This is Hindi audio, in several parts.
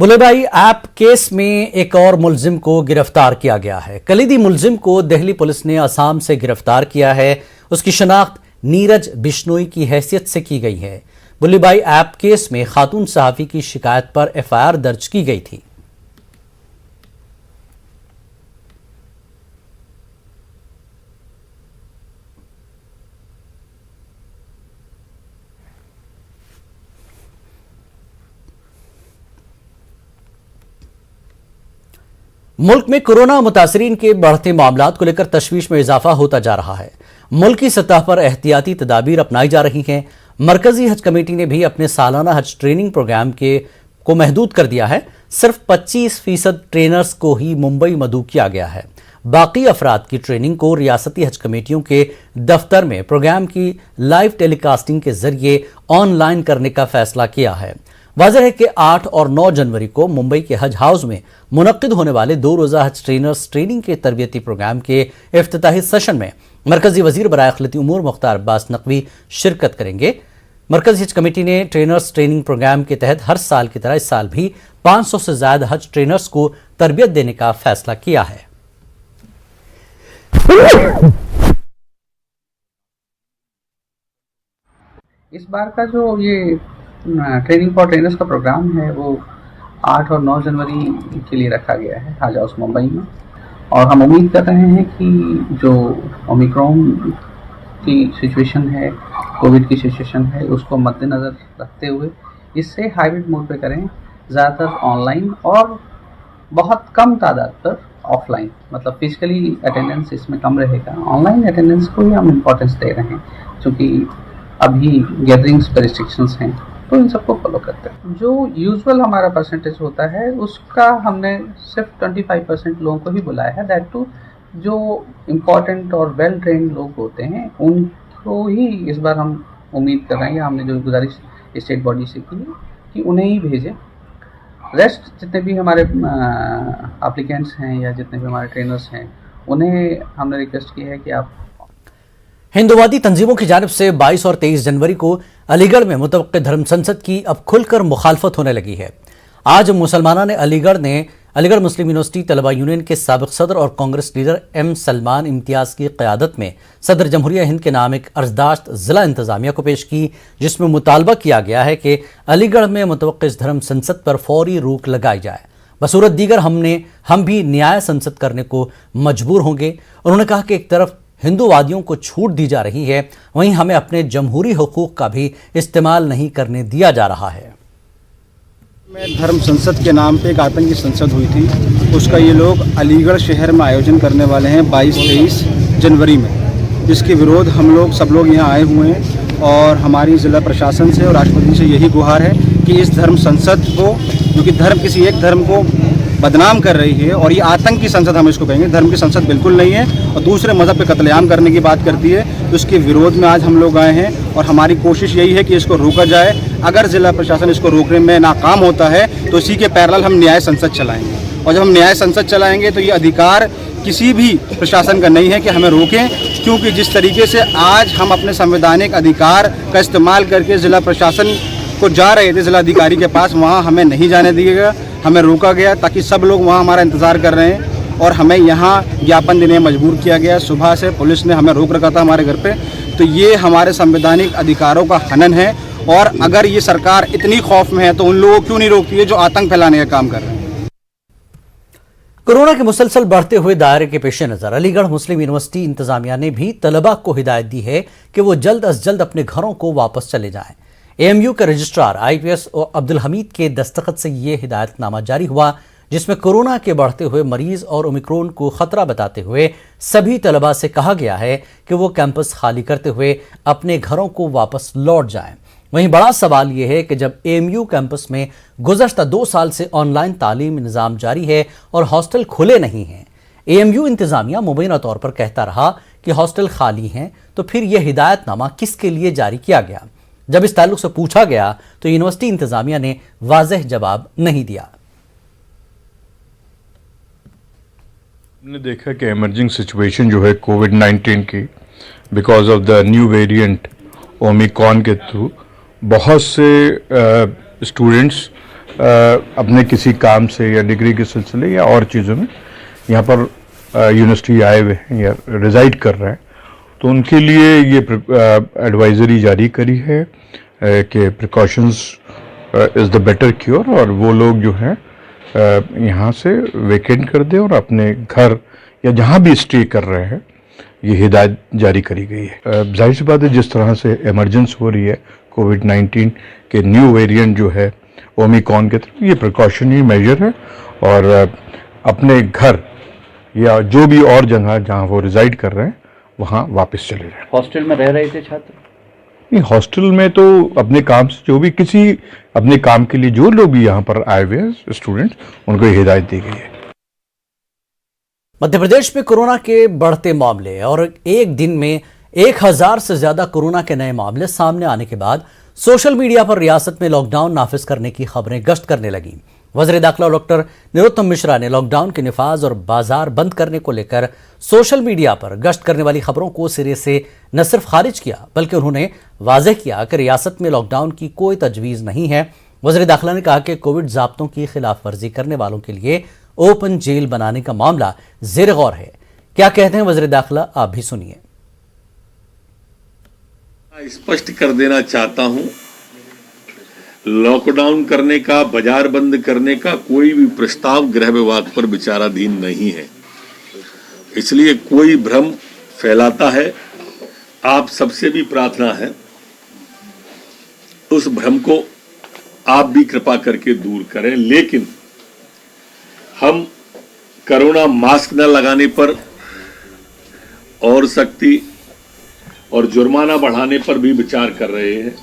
बुलेबाई ऐप केस में एक और मुलजिम को गिरफ्तार किया गया है। कलीदी मुलजिम को दिल्ली पुलिस ने असम से गिरफ्तार किया है। उसकी शनाख्त नीरज बिश्नोई की हैसियत से की गई है। बुलेबाई ऐप केस में खातून सहाफी की शिकायत पर एफआईआर दर्ज की गई थी। मुल्क में कोरोना मुतासरीन के बढ़ते मामलात को लेकर तशवीश में इजाफा होता जा रहा है। मुल्क की सतह पर एहतियाती तदाबीर अपनाई जा रही हैं। मरकजी हज कमेटी ने भी अपने सालाना हज ट्रेनिंग प्रोग्राम को महदूद कर दिया है। सिर्फ 25% ट्रेनर्स को ही मुंबई मदऊ किया गया है। बाकी अफराद की ट्रेनिंग को रियासती हज कमेटियों के दफ्तर में प्रोग्राम की लाइव टेलीकास्टिंग के जरिए ऑनलाइन करने का फैसला किया है। वाज़ेह है कि 8 और 9 जनवरी को मुंबई के हज हाउस में मुनक्किद होने वाले 2 रोज़ा हज ट्रेनर्स ट्रेनिंग के तरबियती प्रोग्राम के इफ्तिताही सेशन में मरकजी वजीर बराए अखिलती उमूर मुख्तार अब्बास नकवी शिरकत करेंगे। मरकजी हज कमेटी ने ट्रेनर्स ट्रेनिंग प्रोग्राम के तहत हर साल की तरह इस साल भी 500 से ज्यादा हज ट्रेनर्स को तरबियत देने का फैसला किया है। इस बार का जो ये ट्रेनिंग फॉर ट्रेनर्स का प्रोग्राम है वो 8 और 9 जनवरी के लिए रखा गया है हज हाउस मुंबई में। और हम उम्मीद कर रहे हैं कि जो ओमिक्रॉन की सिचुएशन है, कोविड की सिचुएशन है, उसको मद्देनज़र रखते हुए इससे हाइब्रिड मोड पे करें, ज़्यादातर ऑनलाइन और बहुत कम तादाद पर ऑफलाइन, मतलब फिजिकली अटेंडेंस इसमें कम रहेगा। ऑनलाइन अटेंडेंस को ही हम इम्पोर्टेंस दे रहे हैं क्योंकि अभी गैदरिंग्स पर रिस्ट्रिक्शंस हैं, तो इन सबको फॉलो करते हैं। जो यूजुअल हमारा परसेंटेज होता है उसका हमने सिर्फ 25% लोगों को ही बुलाया है। दैट टू जो इम्पोर्टेंट और वेल ट्रेंड लोग होते हैं उनको ही इस बार हम उम्मीद कर रहे हैं, हमने जो गुजारिश स्टेट बॉडी से की कि उन्हें ही भेजें। रेस्ट जितने भी हमारे एप्लीकेंट्स हैं या जितने भी हमारे ट्रेनर्स हैं उन्हें हमने रिक्वेस्ट की है कि आप हिंदुवादी तंजीमों की जानिब से 22 और 23 जनवरी को अलीगढ़ में मुतवक्किल धर्म संसद की अब खुलकर मुखालफत होने लगी है। आज मुसलमाना ने अलीगढ़ मुस्लिम यूनिवर्सिटी तलबा यूनियन के साबिक सदर और कांग्रेस लीडर एम सलमान इम्तियाज की क़यादत में सदर जमहूरिया हिंद के नाम एक अर्जदाश्त जिला इंतजामिया को पेश की, जिसमें मुतालबा किया गया है कि अलीगढ़ में मुतवक्किल धर्म संसद पर फौरी रोक लगाई जाए। बसूरत दीगर हम भी न्याय संसद करने को मजबूर होंगे। उन्होंने कहा कि एक तरफ हिंदूवादियों को छूट दी जा रही है, वहीं हमें अपने जमहूरी हुकूक का भी इस्तेमाल नहीं करने दिया जा रहा है। धर्म संसद के नाम पे एक आतंकी संसद हुई थी, उसका ये लोग अलीगढ़ शहर में आयोजन करने वाले हैं 22-23 जनवरी में, जिसके विरोध हम लोग सब लोग यहाँ आए हुए हैं। और हमारी ज़िला प्रशासन से और राष्ट्रपति से यही गुहार है कि इस धर्म संसद को, जो कि धर्म किसी एक धर्म को बदनाम कर रही है, और ये आतंकी संसद हम इसको कहेंगे, धर्म की संसद बिल्कुल नहीं है और दूसरे मज़हब पे कत्लेआम करने की बात करती है, तो उसके विरोध में आज हम लोग आए हैं। और हमारी कोशिश यही है कि इसको रोका जाए। अगर ज़िला प्रशासन इसको रोकने में नाकाम होता है तो इसी के पैरेलल हम न्याय संसद चलाएँगे, और जब हम न्याय संसद चलाएँगे तो ये अधिकार किसी भी प्रशासन का नहीं है कि हमें रोकें, क्योंकि जिस तरीके से आज हम अपने संवैधानिक अधिकार का इस्तेमाल करके ज़िला प्रशासन को जा रहे थे, ज़िलाधिकारी के पास, वहाँ हमें नहीं जाने दिएगा, हमें रोका गया, ताकि सब लोग वहाँ हमारा इंतज़ार कर रहे हैं और हमें यहाँ ज्ञापन देने में मजबूर किया गया। सुबह से पुलिस ने हमें रोक रखा था हमारे घर पे, तो ये हमारे संवैधानिक अधिकारों का हनन है। और अगर ये सरकार इतनी खौफ में है तो उन लोगों को क्यों नहीं रोकती है जो आतंक फैलाने का काम कर रहे हैं। कोरोना के मुसलसल बढ़ते हुए दायरे के पेश नज़र अलीगढ़ मुस्लिम यूनिवर्सिटी इंतजामिया ने भी तलबा को हिदायत दी है कि वो जल्द अज जल्द अपने घरों को वापस चले जाएं। एएमयू के रजिस्ट्रार IPS अब्दुल हमीद के दस्तखत से ये हिदायतनामा जारी हुआ, जिसमें कोरोना के बढ़ते हुए मरीज और ओमिक्रॉन को खतरा बताते हुए सभी तलबा से कहा गया है कि वो कैंपस खाली करते हुए अपने घरों को वापस लौट जाएं। वहीं बड़ा सवाल यह है कि जब एएमयू कैंपस में गुज़श्ता 2 साल से ऑनलाइन तालीम निज़ाम जारी है और हॉस्टल खुले नहीं हैं, एएमयू इंतजामिया मुबैना तौर पर कहता रहा कि हॉस्टल खाली हैं, तो फिर यह हिदायतनामा किसके लिए जारी किया गया? जब इस ताल्लुक से पूछा गया तो यूनिवर्सिटी इंतजामिया ने वाज़ेह जवाब नहीं दिया। हमने देखा कि इमर्जिंग सिचुएशन जो है कोविड-19 की, because of the new variant Omicron के थ्रू बहुत से स्टूडेंट्स अपने किसी काम से या डिग्री के सिलसिले या और चीज़ों में यहाँ पर यूनिवर्सिटी आए हुए हैं या रिजाइड कर रहे हैं, तो उनके लिए ये एडवाइजरी जारी करी है कि precautions is the better cure, और वो लोग जो हैं यहाँ से वेकेंट कर दें और अपने घर या जहाँ भी स्टे कर रहे हैं, ये हिदायत जारी करी गई है। जाहिर सी बात है, जिस तरह से इमरजेंस हो रही है कोविड-19 के न्यू वेरिएंट जो है ओमिक्रॉन के तरफ, ये प्रिकॉशनरी मेजर है, और अपने घर या जो भी और जगह जहाँ वो रिजाइड कर रहे हैं वहाँ वापस चले जाएं। हॉस्टल में रह रहे थे छात्र? नहीं, हॉस्टल में तो अपने काम से जो भी किसी अपने काम के लिए जो लोग भी यहाँ पर आए हुए हैं स्टूडेंट्स, उनको हिदायत दी गई है। मध्य प्रदेश में कोरोना के बढ़ते मामले और एक दिन में 1000 से ज्यादा कोरोना के नए मामले सामने आने के बाद सोशल मीडिया पर रियासत में लॉकडाउन नाफिज करने की खबरें गश्त करने लगी। वज़ीर दाखिला डॉक्टर नरोत्तम मिश्रा ने लॉकडाउन के निफाज और बाजार बंद करने को लेकर सोशल मीडिया पर गश्त करने वाली खबरों को सिरे से न सिर्फ खारिज किया, बल्कि उन्होंने वाज़ेह किया कि रियासत में लॉकडाउन की कोई तजवीज़ नहीं है। वज़ीर दाखिला ने कहा कि कोविड ज़ाब्तों की खिलाफ वर्जी करने वालों के लिए ओपन जेल बनाने का मामला ज़ेर गौर है। क्या कहते हैं वज़ीर दाखिला, आप भी सुनिए। स्पष्ट कर देना चाहता हूं, लॉकडाउन करने का, बाजार बंद करने का कोई भी प्रस्ताव गृह विभाग पर विचाराधीन नहीं है, इसलिए कोई भ्रम फैलाता है। आप सबसे भी प्रार्थना है उस भ्रम को आप भी कृपा करके दूर करें। लेकिन हम कोरोना मास्क न लगाने पर और सख्ती और जुर्माना बढ़ाने पर भी विचार कर रहे हैं।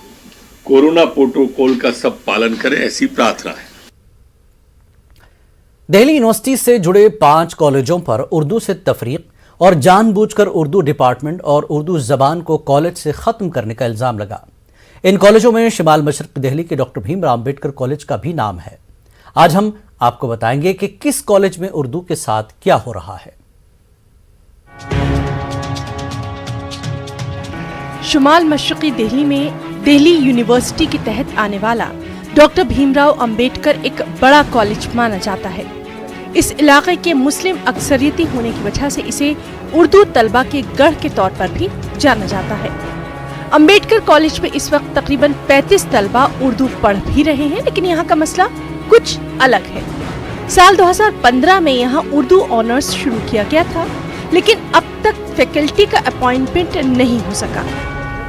कोरोना प्रोटोकॉल का सब पालन करें, ऐसी प्रार्थना है। दिल्ली यूनिवर्सिटी से जुड़े 5 कॉलेजों पर उर्दू से तफरीक और जानबूझकर उर्दू डिपार्टमेंट और उर्दू जबान को कॉलेज से खत्म करने का इल्जाम लगा। इन कॉलेजों में शिमाल मशरक़ दिल्ली के डॉक्टर भीमराव अंबेडकर कॉलेज का भी नाम है। आज हम आपको बताएंगे कि किस कॉलेज में उर्दू के साथ क्या हो रहा है। शुमाल मशरक़ी दिल्ली में दिल्ली यूनिवर्सिटी के तहत आने वाला डॉक्टर भीमराव अंबेडकर एक बड़ा कॉलेज माना जाता है। इस इलाके के मुस्लिम अक्सरियती होने की वजह से इसे उर्दू तलबा के गढ़ के तौर पर भी जाना जाता है। अंबेडकर कॉलेज में इस वक्त तकरीबन 35 तलबा उर्दू पढ़ भी रहे हैं, लेकिन यहाँ का मसला कुछ अलग है। साल 2015 में यहाँ उर्दू ऑनर्स शुरू किया गया था, लेकिन अब तक फैकल्टी का अपॉइंटमेंट नहीं हो सका।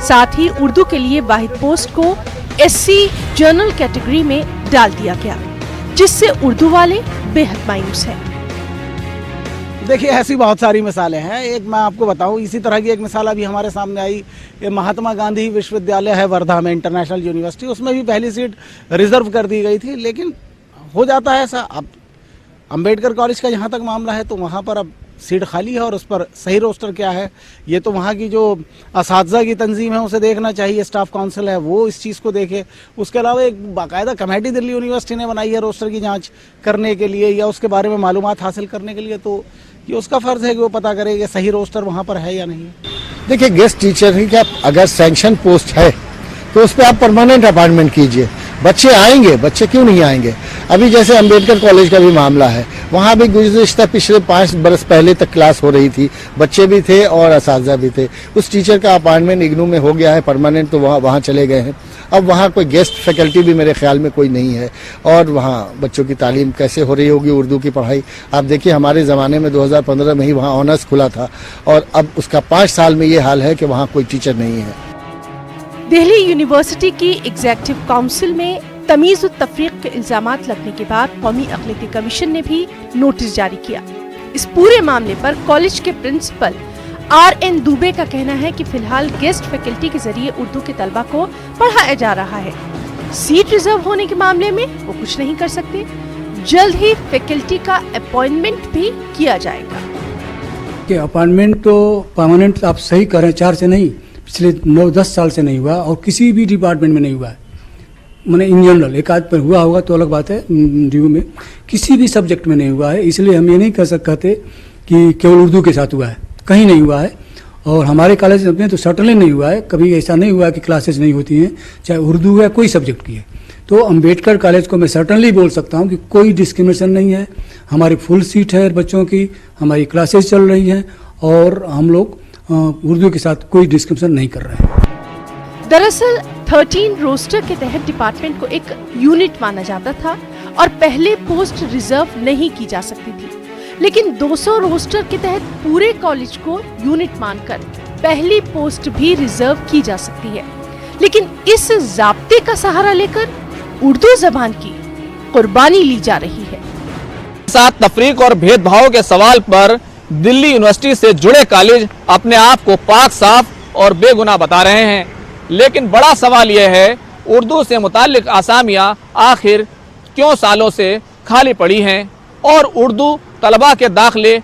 साथ ही उर्दू के लिए वाहिद पोस्ट को SC जनरल कैटेगरी में डाल दिया गया, जिससे उर्दू वाले बेहद मायूस हैं। देखिए, ऐसी बहुत सारी मिसालें हैं। एक मैं आपको बताऊं, इसी तरह की एक मिसाल अभी हमारे सामने आई। ये महात्मा गांधी विश्वविद्यालय है वर्धा में, इंटरनेशनल यूनिवर्सिटी, उसमें भी पहली सीट रिजर्व कर दी गई थी, लेकिन हो जाता है ऐसा। अब अंबेडकर कॉलेज का जहाँ तक मामला है तो वहाँ पर अब सीट खाली है और उस पर सही रोस्टर क्या है ये तो वहाँ की जो असातिज़ा की तंजीम है उसे देखना चाहिए, स्टाफ काउंसिल है वो इस चीज़ को देखे। उसके अलावा एक बाकायदा कमेटी दिल्ली यूनिवर्सिटी ने बनाई है रोस्टर की जांच करने के लिए या उसके बारे में मालूमात हासिल करने के लिए, तो ये उसका फ़र्ज़ है कि वो पता करे कि सही रोस्टर वहाँ पर है या नहीं। देखिए, गेस्ट टीचर की क्या अगर सैंक्शन पोस्ट है तो उस पर आप परमानेंट अपॉइंटमेंट कीजिए। बच्चे आएंगे, बच्चे क्यों नहीं आएंगे। अभी जैसे अंबेडकर कॉलेज का भी मामला है, वहाँ भी गुज़िश्ता पिछले 5 बरस पहले तक क्लास हो रही थी, बच्चे भी थे और असातिज़ा भी थे। उस टीचर का अपॉइंटमेंट इग्नू में हो गया है परमानेंट, तो वहाँ चले गए हैं। अब वहाँ कोई गेस्ट फैकल्टी भी मेरे ख्याल में कोई नहीं है और वहाँ बच्चों की तालीम कैसे हो रही होगी उर्दू की पढ़ाई। आप देखिए, हमारे ज़माने में 2015 में ही वहाँ ऑनर्स खुला था और अब उसका 5 साल में ये हाल है कि वहाँ कोई टीचर नहीं है। दिल्ली यूनिवर्सिटी की एग्जीक्यूटिव काउंसिल में तमीज़ और तफरीक के इल्जामात लगने के बाद कौमी अक़लियती कमीशन ने भी नोटिस जारी किया। इस पूरे मामले पर कॉलेज के प्रिंसिपल RN दुबे का कहना है कि फिलहाल गेस्ट फैकल्टी के जरिए उर्दू के तलबा को पढ़ाया जा रहा है। सीट रिजर्व होने के मामले में वो कुछ नहीं कर सकते। जल्द ही फैकल्टी का अपॉइंटमेंट भी किया जाएगा। कि अपॉइंटमेंट तो परमानेंट आप सही करें, 4 से नहीं, पिछले 9-10 साल से नहीं हुआ और किसी भी डिपार्टमेंट में नहीं हुआ है। मैंने इन जनरल एक आध पर हुआ होगा तो अलग बात है, रिव्यू में किसी भी सब्जेक्ट में नहीं हुआ है। इसलिए हम ये नहीं कह सकते कि केवल उर्दू के साथ हुआ है, कहीं नहीं हुआ है। और हमारे कॉलेज में तो सर्टनली नहीं हुआ है, कभी ऐसा नहीं हुआ कि क्लासेस नहीं होती हैं, चाहे उर्दू है कोई सब्जेक्ट की है। तो अंबेडकर कॉलेज को मैं सर्टनली बोल सकता हूँ कि कोई डिस्क्रिमिनेशन नहीं है। हमारी फुल सीट है बच्चों की, हमारी क्लासेस चल रही हैं और हम लोग उर्दू के साथ कोई डिस्क्रिमिनेशन नहीं कर रहे हैं। दरअसल 13 रोस्टर के तहत डिपार्टमेंट को एक यूनिट माना जाता था और पहले पोस्ट रिजर्व नहीं की जा सकती थी, लेकिन 200 रोस्टर के तहत पूरे कॉलेज को यूनिट मानकर पहली पोस्ट भी रिजर्व की जा सकती है। लेकिन इस ज़ाब्ते का सहारा लेकर उर्दू जबान की कुर्बानी ली जा रही है। साथ तफरीक और भेदभाव के सवाल पर दिल्ली यूनिवर्सिटी से जुड़े कॉलेज अपने आप को पाक साफ और बेगुनाह बता रहे हैं, लेकिन बड़ा सवाल यह है उर्दू से मुताल्लिक आसामियाँ आखिर क्यों सालों से खाली पड़ी हैं और उर्दू तलबा के दाखिले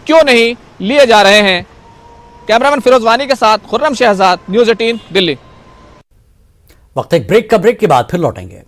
क्यों नहीं लिए जा रहे हैं। कैमरामैन फिरोज वानी के साथ खुर्रम शहजाद, न्यूज़ 18 दिल्ली। वक्त एक ब्रेक का, ब्रेक के बाद फिर लौटेंगे।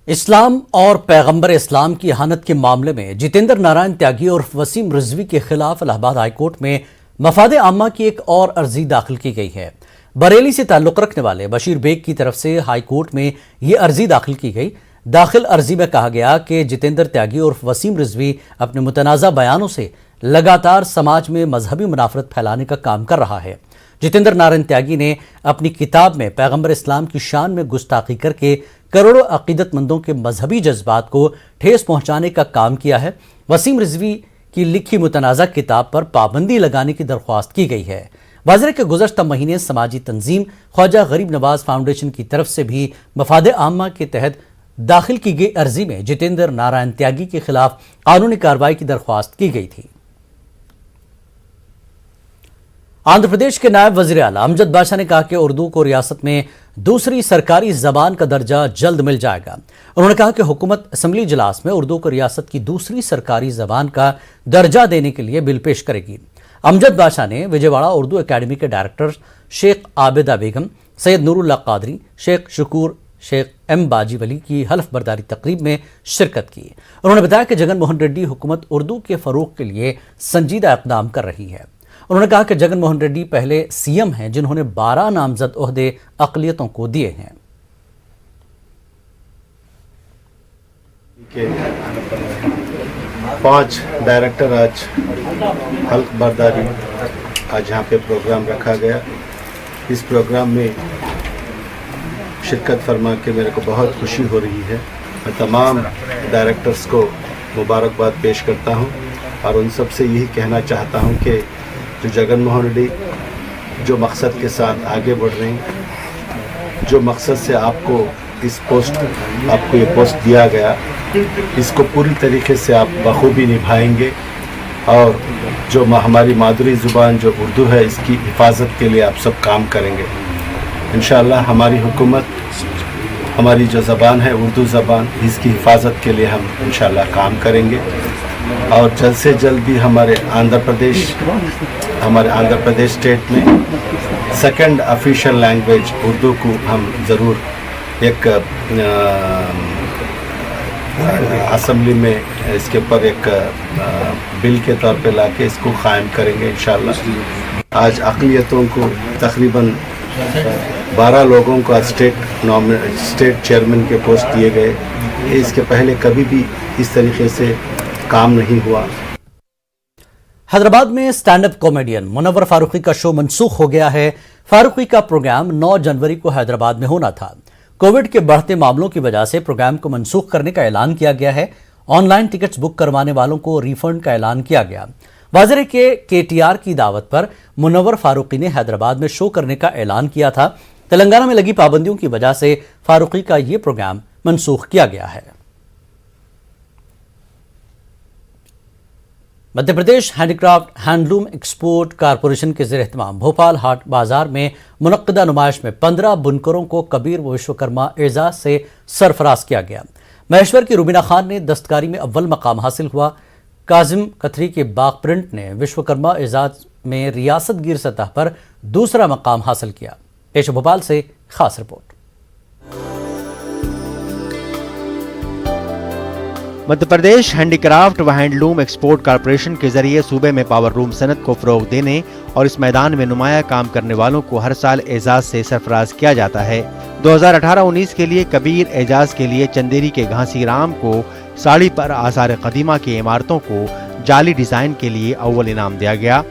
इस्लाम और पैगंबर इस्लाम की इहानत के मामले में जितेंद्र नारायण त्यागी और वसीम रिजवी के खिलाफ इलाहाबाद हाईकोर्ट में मफादे आमा की एक और अर्जी दाखिल की गई है। बरेली से ताल्लुक रखने वाले बशीर बेग की तरफ से हाईकोर्ट में ये अर्जी दाखिल की गई। दाखिल अर्जी में कहा गया कि जितेंद्र त्यागी और वसीम रिजवी अपने मुतनाज़ा बयानों से लगातार समाज में मजहबी मुनाफरत फैलाने का काम कर रहा है। जितेंद्र नारायण त्यागी ने अपनी किताब में पैगंबर इस्लाम की शान में गुस्ताखी करके करोड़ों अकीदतमंदों के मजहबी जज्बात को ठेस पहुंचाने का काम किया है। वसीम रिजवी की लिखी मुतनाज़ा किताब पर पाबंदी लगाने की दरख्वास्त की गई है। वाज़ेह के गुज़श्ता महीने समाजी तंजीम ख्वाजा गरीब नवाज फाउंडेशन की तरफ से भी मफादे आमा के तहत दाखिल की गई अर्जी में जितेंद्र नारायण त्यागी के खिलाफ कानूनी कार्रवाई की दरख्वास्त की गई थी। आंध्र प्रदेश के नायब वज़ीर आला अमजद बाशा ने कहा कि उर्दू को रियासत में दूसरी सरकारी जबान का दर्जा जल्द मिल जाएगा। उन्होंने कहा कि हुकूमत असेंबली इजलास में उर्दू को रियासत की दूसरी सरकारी जबान का दर्जा देने के लिए बिल पेश करेगी। अमजद बाशा ने विजयवाड़ा उर्दू एकेडमी के डायरेक्टर शेख आबिदा बेगम, सैयद नूरुल्लाह कादरी, शेख शुकूर, शेख एम बाजी वली की हल्फ बर्दारी तकरीब में शिरकत की। उन्होंने बताया कि जगन मोहन रेड्डी हुकूमत उर्दू के फरोग के लिए संजीदा इक़दाम कर रही है। उन्होंने कहा कि जगन मोहन रेड्डी पहले सीएम हैं जिन्होंने 12 नामजद ओहदे अक़लियतों को दिए हैं। 5 डायरेक्टर आज हल्फ बर्दारी आज यहाँ पे प्रोग्राम रखा गया। इस प्रोग्राम में शिरकत फरमा के मेरे को बहुत खुशी हो रही है। मैं तमाम डायरेक्टर्स को मुबारकबाद पेश करता हूँ और उन सब से यही कहना चाहता हूँ कि जो जगन मोहन रेड्डी जो मकसद के साथ आगे बढ़ रहे हैं, जो मकसद से आपको ये पोस्ट दिया गया, इसको पूरी तरीके से आप बखूबी निभाएंगे और जो हमारी मादरी ज़ुबान जो उर्दू है इसकी हिफाजत के लिए आप सब काम करेंगे। इंशाअल्लाह हमारी हुकूमत, हमारी जो ज़बान है उर्दू ज़बान, इसकी हिफाजत के लिए हम इंशाअल्लाह काम करेंगे और जल्द से जल्द भी हमारे आंध्र प्रदेश स्टेट में सेकंड ऑफिशियल लैंग्वेज उर्दू को हम ज़रूर एक असेंबली में इसके ऊपर एक बिल के तौर पे लाके इसको कायम करेंगे इंशाअल्लाह। आज अक़लियतों को तकरीबन 12 लोगों को स्टेट चेयरमैन के पोस्ट दिए गए। इसके पहले कभी भी इस तरीके से काम नहीं हुआ। हैदराबाद में stand up comedian Munawar Faruqui का शो मनसूख हो गया है। फारूकी का प्रोग्राम 9 जनवरी को हैदराबाद में होना था। कोविड के बढ़ते मामलों की वजह से प्रोग्राम को मनसूख करने का ऐलान किया गया है। ऑनलाइन टिकट्स बुक करवाने वालों को रिफंड का ऐलान किया गया। वाज़ेह के KTR की दावत पर मुनव्वर फारूकी ने हैदराबाद में शो करने का ऐलान किया था। तेलंगाना में लगी पाबंदियों की वजह से फारूकी का ये प्रोग्राम मनसूख किया गया है। Madhya Pradesh handicraft handloom export corporation के ज़ेर एहतमाम भोपाल हाट बाजार में मुनक्किदा नुमाइश में 15 बुनकरों को कबीर व विश्वकर्मा एजाज से सरफराज किया गया। महेश्वर की रुबीना खान ने दस्तकारी में अव्वल मकाम हासिल हुआ। काजिम कथरी के बाग प्रिंट ने विश्वकर्मा एजाज में रियासत गिर सतह पर दूसरा मकाम हासिल किया। पेश भोपाल से खास रिपोर्ट। मध्य प्रदेश हैंडीक्राफ्ट व हैंडलूम एक्सपोर्ट कॉरपोरेशन के जरिए सूबे में पावर लूम सनत को फरोग देने और इस मैदान में नुमाया काम करने वालों को हर साल एजाज से सरफराज किया जाता है। 2018-19 के लिए कबीर एजाज के लिए चंदेरी के घासी राम को साड़ी पर आसार कदीमा की इमारतों को जाली डिजाइन के लिए अव्वल इनाम दिया गया।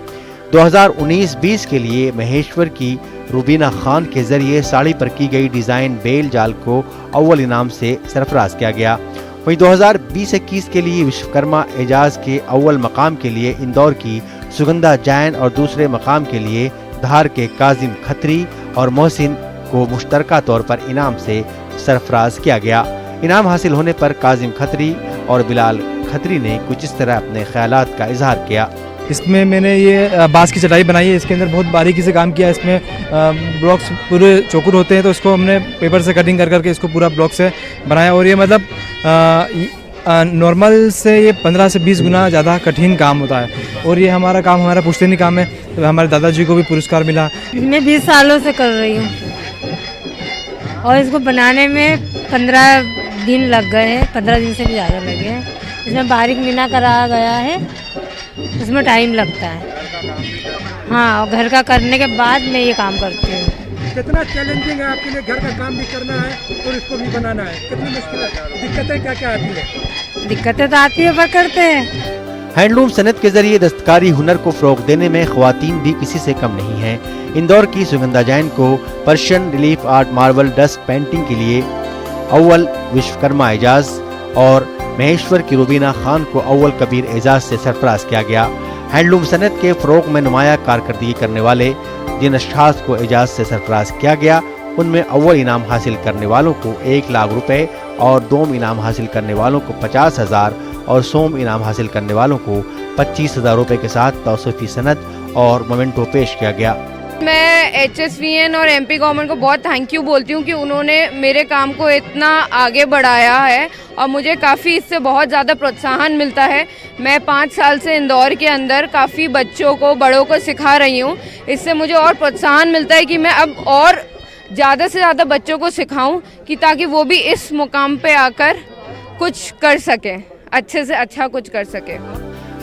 2019-20 के लिए महेश्वर की रुबीना खान के जरिए साड़ी पर की गई डिजाइन बेल जाल को अव्वल इनाम से सरफराज किया गया। वहीं 2020-21 के लिए विश्वकर्मा एजाज के अव्वल मकाम के लिए इंदौर की सुगंधा जैन और दूसरे मकाम के लिए धार के काजिम खत्री और मोहसिन को मुश्तरका तौर पर इनाम से सरफराज किया गया। इनाम हासिल होने पर काजिम खत्री और बिलाल खत्री ने कुछ इस तरह अपने ख्यालात का इजहार किया। इसमें मैंने ये बांस की चटाई बनाई है, इसके अंदर बहुत बारीकी से काम किया है। इसमें ब्लॉक्स पूरे चौकुर होते हैं तो इसको हमने पेपर से कटिंग कर करके इसको पूरा ब्लॉक से बनाया और ये मतलब नॉर्मल से ये 15 से 20 गुना ज़्यादा कठिन काम होता है और ये हमारा काम हमारा पुश्तैनी काम है। तो हमारे दादाजी को भी पुरस्कार मिला। मैं 20 सालों से कर रही हूँ और इसको बनाने में 15 दिन लग गए हैं, 15 दिन से भी ज़्यादा लगे हैं। इसमें बारीक मीना कराया गया है, इसमें टाइम लगता है। हाँ, और घर का करने के बाद मैं ये काम करती हूँ। कितना चैलेंजिंग है आपके लिए, घर का काम भी करना है और इसको भी बनाना है, कितनी मुश्किल है, दिक्कतें क्या क्या आती है? दिक्कतें तो आती है पर करते हैं। हैंडलूम सनत के जरिए दस्तकारी हुनर को फरोग देने में ख्वातीन भी किसी से कम नहीं हैं। इंदौर की सुगंधा जैन को Persian relief art marble dust painting के लिए अव्वल विश्वकर्मा एजाज और महेश्वर की रुबीना खान को अव्वल कबीर एजाज से सरफराज किया गया। हैंडलूम सनत के फरोग में नुमाया कारकर्दगी करने वाले जिन अशखास को एजाज से सरफराज किया गया उनमें अव्वल इनाम हासिल करने वालों को 1 लाख रुपए और दोम इनाम हासिल करने वालों को 50,000 और सोम इनाम हासिल करने वालों को 25,000 रुपए के साथ तौसीफी सनद और मोमेंटो पेश किया गया। मैं HSVN और MP गवर्नमेंट को बहुत थैंक यू बोलती हूँ कि उन्होंने मेरे काम को इतना आगे बढ़ाया है और मुझे काफ़ी इससे बहुत ज़्यादा प्रोत्साहन मिलता है। मैं 5 साल से इंदौर के अंदर काफ़ी बच्चों को, बड़ों को सिखा रही हूँ। इससे मुझे और प्रोत्साहन मिलता है कि मैं अब और ज़्यादा से ज़्यादा बच्चों को सिखाऊं कि ताकि वो भी इस मुकाम पे आकर कुछ कर सकें, अच्छे से अच्छा कुछ कर सकें।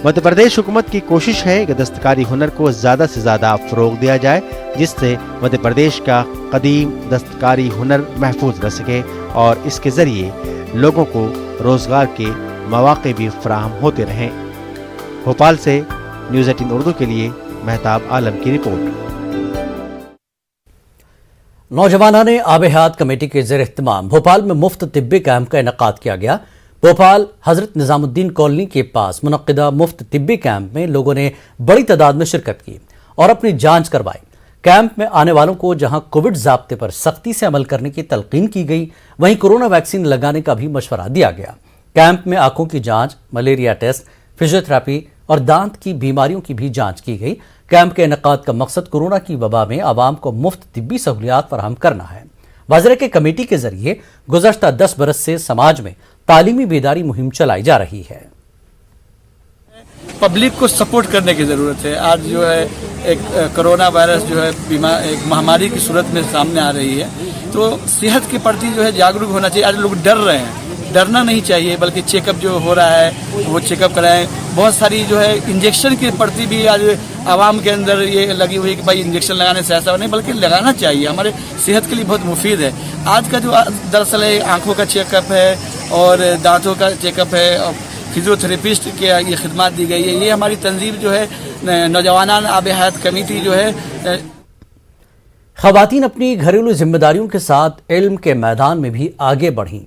मध्य प्रदेश हुकूमत की कोशिश है कि दस्तकारी हुनर को ज़्यादा से ज़्यादा फ़रोग दिया जाए जिससे मध्य प्रदेश का कदीम दस्तकारी हुनर महफूज रह सके और इसके ज़रिए लोगों को रोज़गार के मौक़े भी फराहम होते रहें। भोपाल से न्यूज़ 18 उर्दू के लिए महताब आलम की रिपोर्ट। नौजवाना ने आब हयात कमेटी के ज़ेर इख्तिमाम भोपाल में मुफ्त तिब्बी कैंप का इनेकाद किया गया। भोपाल हजरत निजामुद्दीन कॉलोनी के पास मुनक्किदा मुफ्त तिब्बी कैंप में लोगों ने बड़ी तादाद में शिरकत की और अपनी जांच करवाई। कैंप में आने वालों को जहां कोविड ज़ाब्ते पर सख्ती से अमल करने की तलकीन की गई, वहीं कोरोना वैक्सीन लगाने का भी मशवरा दिया गया। कैंप में आंखों की जांच, मलेरिया टेस्ट, फिजियोथेरेपी और दांत की बीमारियों की भी जांच की गई। कैंप के इनेकाद का मकसद कोरोना की वबा में आवाम को मुफ्त तिब्बी सहूलियात फराहम करना है। वज़रा के कमेटी के जरिए गुज़श्ता 10 बरस से समाज में तालीमी बेदारी मुहिम चलाई जा रही है। पब्लिक को सपोर्ट करने की ज़रूरत है। आज जो है एक कोरोना वायरस जो है एक महामारी की सूरत में सामने आ रही है, तो सेहत के प्रति जो है जागरूक होना चाहिए। आज लोग डर रहे हैं, डरना नहीं चाहिए, बल्कि चेकअप जो हो रहा है वो चेकअप कराएं। बहुत सारी जो है इंजेक्शन के प्रति भी आज आवाम के अंदर ये लगी हुई कि भाई इंजेक्शन लगाने से ऐसा नहीं, बल्कि लगाना चाहिए, हमारे सेहत के लिए बहुत मुफीद है। आज का जो दरअसल है आँखों का चेकअप है और दांतों का चेकअप है और फिजियोथेरेपिस्ट के ये खिदमत दी गई है। ये हमारी तंजीम जो है नौजवाना आब हयात कमेटी जो है। ख़वातीन अपनी घरेलू जिम्मेदारियों के साथ इल्म के मैदान में भी आगे बढ़ीं।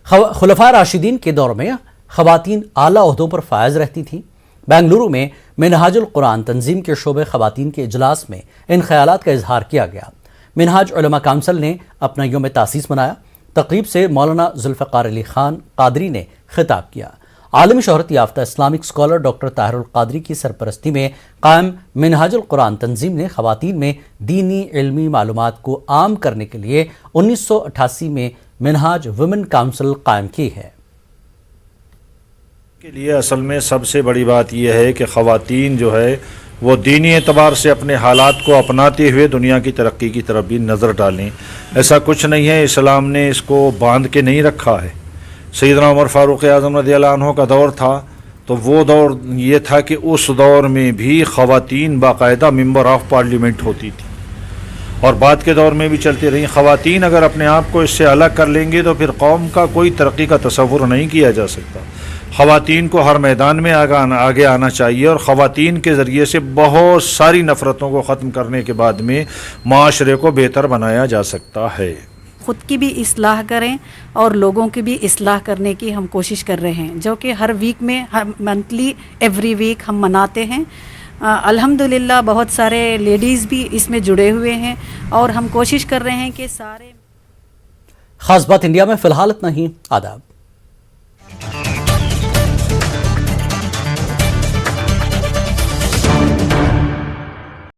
खुलफा राशिदीन के दौर में ख़वातीन आला ओहदों पर फायज रहती थीं। बेंगलुरु में मिनहाजुल कुरान तंजीम के शोबे ख़वातीन के इजलास में इन ख्यालात का इजहार किया गया। मिनहाज उलमा काउंसिल ने अपना यौम तासीस मनाया। तकरीब से मौलाना जुल्फ़िकार अली खान कादरी ने खिताब किया। आलमी शोहरत याफ्ता Islamic scholar doctor Tahir-ul Qadri की सरपरस्ती में कायम मिनहाजुल कुरान तंजीम ने ख़वातीन में दीनी इल्मी मालूमात को आम करने के लिए 1988 में मिनहाज वुमेन काउंसिल कायम की है। के लिए असल में सबसे बड़ी बात यह है कि ख़वातीन जो है वो दीनी एतबार से अपने हालात को अपनाते हुए दुनिया की तरक्की की तरफ भी नज़र डालें। ऐसा कुछ नहीं है, इस्लाम ने इसको बांध के नहीं रखा है। सैयदना उमर फारूक आज़म रज़ियल्लाहु अन्हु का दौर था, तो वो दौर ये था कि उस दौर में भी ख़वातीन बाकायदा मेंबर ऑफ पार्लियामेंट होती थी, और बाद के दौर में भी चलती रही। ख़वातीन अगर अपने आप को इससे अलग कर लेंगी तो फिर कौम का कोई तरक्की का तसव्वुर नहीं किया जा सकता। ख़वातीन को हर मैदान में आगे आना चाहिए, और ख़वातीन के ज़रिए से बहुत सारी नफ़रतों को ख़त्म करने के बाद में माशरे को बेहतर बनाया जा सकता है। खुद की भी इस्लाह करें और लोगों की भी इस्लाह करने की हम कोशिश कर रहे हैं, जो कि हर वीक में, हर मंथली, एवरी वीक हम मनाते हैं। अल्हम्दुलिल्लाह बहुत सारे लेडीज़ भी इसमें जुड़े हुए हैं, और हम कोशिश कर रहे हैं कि सारे। खास बात इंडिया में फिलहाल इतना ही। आदाब।